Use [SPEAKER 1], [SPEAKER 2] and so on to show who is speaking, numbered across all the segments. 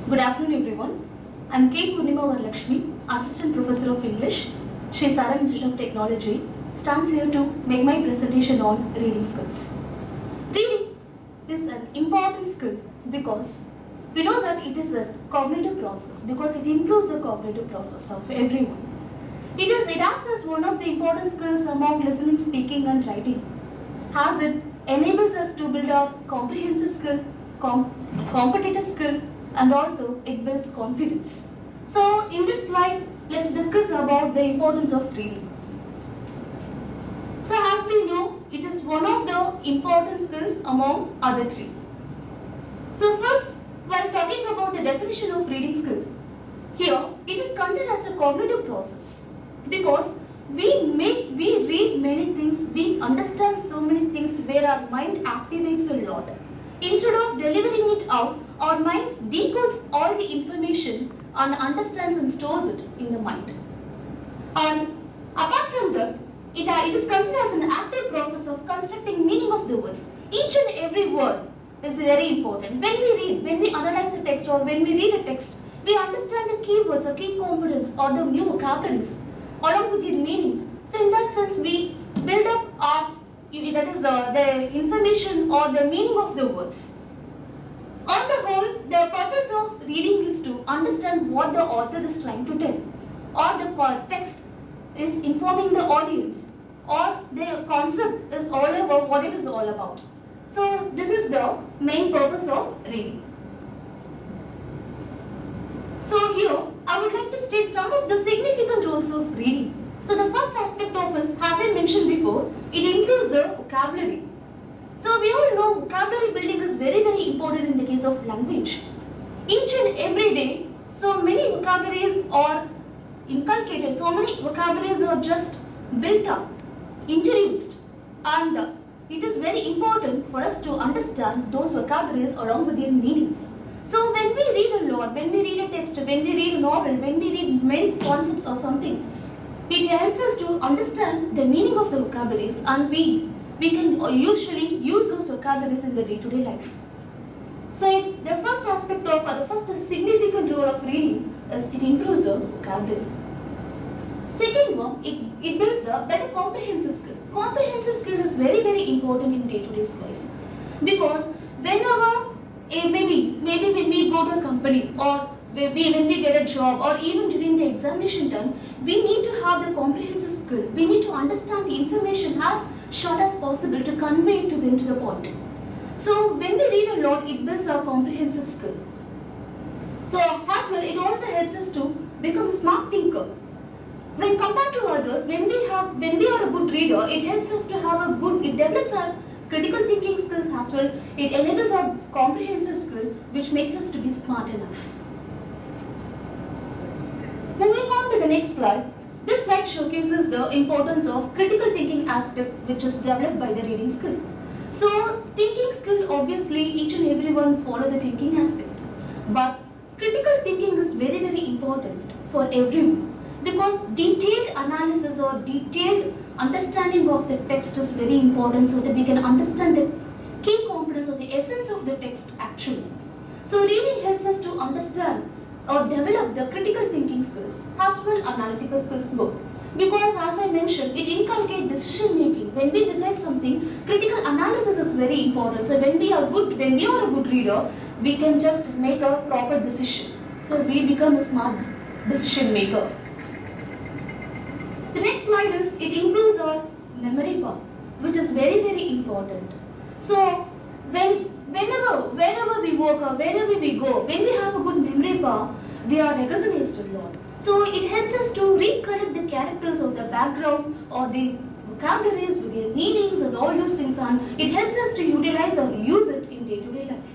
[SPEAKER 1] Good afternoon, everyone. I'm K. Purnima Varalakshmi, Assistant Professor of English, Sri Saram Institute of Technology, stands here to make my presentation on reading skills. Reading is an important skill because we know that it is a cognitive process because it improves the cognitive process of everyone. It acts as one of the important skills among listening, speaking and writing, as it enables us to build a comprehensive skill, competitive skill, and also it builds confidence. So in this slide, let's discuss about the importance of reading. So as we know, it is one of the important skills among other three. So first, while talking about the definition of reading skill, here it is considered as a cognitive process because we read many things, we understand so many things where our mind activates a lot. Instead of delivering it out, our minds decodes all the information and understands and stores it in the mind. And apart from that, it is considered as an active process of constructing meaning of the words. Each and every word is very important. When we read, when we analyze a text or when we read a text, we understand the keywords or key components or the new vocabularies along with their meanings. So in that sense, we build up our the information or the meaning of the words. On the whole, the purpose of reading is to understand what the author is trying to tell, or the text is informing the audience, or the concept is all about what it is all about. So this is the main purpose of reading. So here, I would like to state some of the significant roles of reading. So the first aspect of is, as I mentioned before, it improves the vocabulary. So we all know vocabulary building is very important in the case of language. Each and every day, so many vocabularies are inculcated, so many vocabularies are just built up, introduced, and it is very important for us to understand those vocabularies along with their meanings. So when we read a lot, when we read a text, when we read a novel, when we read many concepts or something, it helps us to understand the meaning of the vocabularies, and we can usually use those vocabularies in the day-to-day life. So the first aspect of, or the first significant role of reading is it improves the vocabulary. Second one, it builds the better comprehensive skill. Comprehensive skill is very important in day-to-day life because whenever, maybe when we go to a company or when we get a job or even during the examination time, we need to have the comprehensive skill. We need to understand the information as short as possible to convey it to them to the point. So when we read a lot, it builds our comprehensive skill. So as well, it also helps us to become a smart thinker. When compared to others, when we are a good reader, it helps us to have it develops our critical thinking skills as well. It enables our comprehensive skill, which makes us to be smart enough. Moving on to the next slide, this slide showcases the importance of critical thinking aspect which is developed by the reading skill. So thinking skill, obviously each and everyone follow the thinking aspect, but critical thinking is very important for everyone because detailed analysis or detailed understanding of the text is very important so that we can understand the key components or the essence of the text actually. So reading helps us to understand or develop the critical thinking skills as well analytical skills both. Because as I mentioned, it inculcates decision making. When we decide something, critical analysis is very important. So when we are a good reader, we can just make a proper decision. So we become a smart decision maker. The next slide is, it improves our memory power, which is very important. So wherever we work or wherever we go, when we have a good memory power, we are recognized a lot. So it helps us to recollect the characters of the background or the vocabularies with their meanings and all those things, and it helps us to utilize or use it in day-to-day life.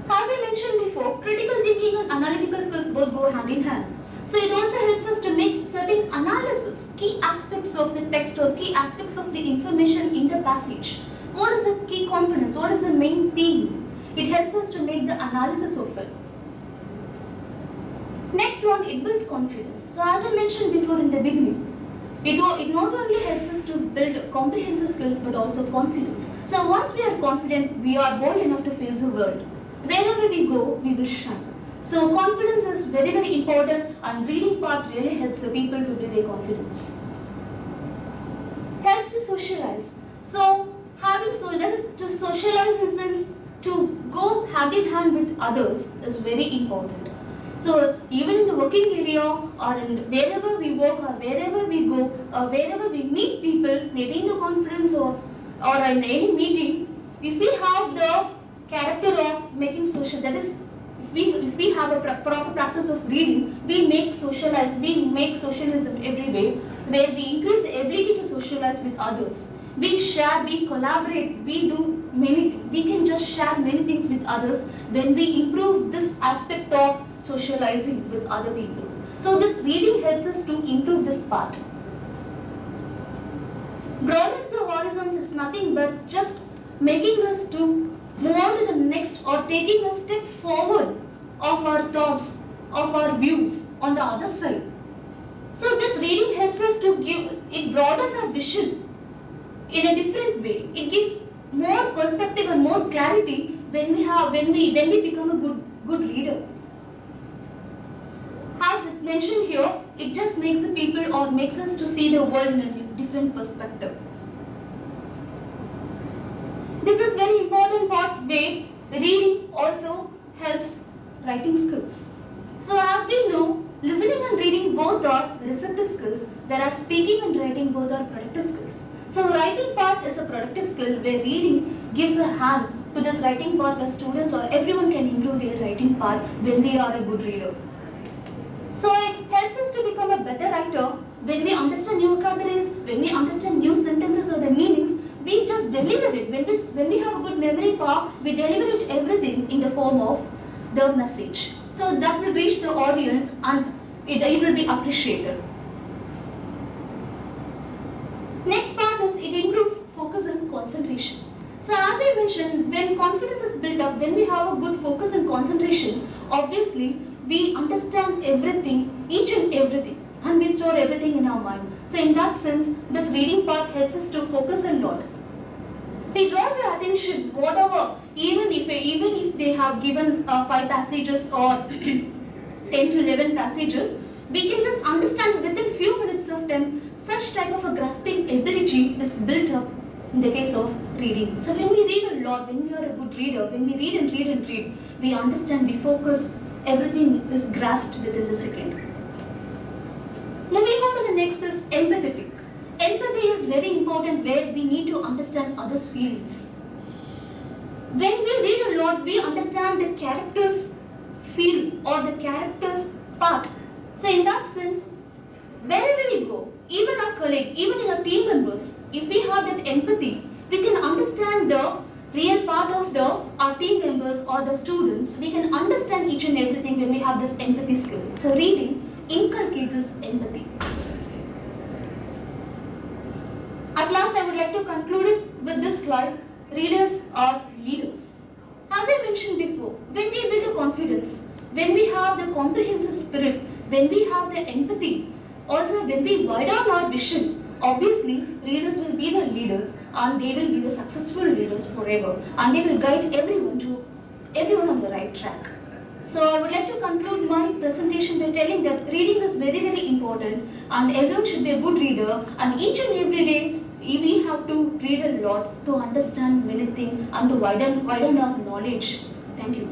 [SPEAKER 1] As I mentioned before, critical thinking and analytical skills both go hand in hand. So it also helps us to make certain analysis, key aspects of the text or key aspects of the information in the passage. What is the key components? What is the main theme? It helps us to make the analysis of it. Next one, it builds confidence. So as I mentioned before in the beginning, it not only helps us to build comprehensive skills but also confidence. So once we are confident, we are bold enough to face the world. wherever we go, we will shine. So confidence is very, very important, and reading part really helps the people to build their confidence. Helps to socialize. So that is to socialize in sense to go hand in hand with others is very important. So even in the working area or in wherever we work or wherever we go or wherever we meet people, maybe in the conference or in any meeting, if we have the character of making social, that is, if we have a proper practice of reading, we make socialism every way, where we increase the ability to socialize with others. We share, we collaborate, we can just share many things with others when we improve this aspect of socializing with other people. So this reading helps us to improve this part. Broadens the horizons is nothing but just making us to move on to the next or taking a step forward of our thoughts, of our views on the other side. So this reading helps us to it broadens our vision in a different way. It gives more perspective and more clarity when we become a good reader. As mentioned here, it just makes the people or makes us to see the world in a different perspective. This is very important part where reading also helps writing skills. So as we know, listening and reading both are receptive skills, whereas speaking and writing both are productive skills. So writing part is a productive skill where reading gives a hand to this writing part where students or everyone can improve their writing part when we are a good reader. So it helps us to become a better writer when we understand new vocabularies, when we understand new sentences or the meanings, we just deliver it. When we have a good memory power, we deliver it everything in the form of the message. So that will reach the audience and it will be appreciated. Next part is it improves focus and concentration. So as I mentioned, when confidence is built up, when we have a good focus and concentration, obviously we understand everything, each and everything, and we store everything in our mind. So in that sense, this reading part helps us to focus a lot. It draws the attention, whatever, even if they have given 5 passages or 10 to 11 passages, we can just understand within few minutes of time. Such type of a grasping ability is built up in the case of reading. So when we read a lot, when we are a good reader, when we read and read and read, we understand, we focus, everything is grasped within the second. Moving on to the next is empathetic. Empathy is very important where we need to understand others' feelings. When we read a lot, we understand the character's feel or the character's part. So in that sense, wherever we go, even our colleague, even in our team members, if we have that empathy, we can understand the real part of our team members or the students. We can understand each and everything when we have this empathy skill. So reading inculcates this empathy. At last, I would like to conclude it with this slide. Readers are leaders. As I mentioned before, when we build the confidence, when we have the comprehensive spirit, when we have the empathy, also when we widen our vision, obviously readers will be the leaders and they will be the successful leaders forever, and they will guide everyone on the right track. So I would like to conclude my presentation by telling that reading is very, very important and everyone should be a good reader, and each and every day we have to read a lot to understand many things and to widen our knowledge. Thank you.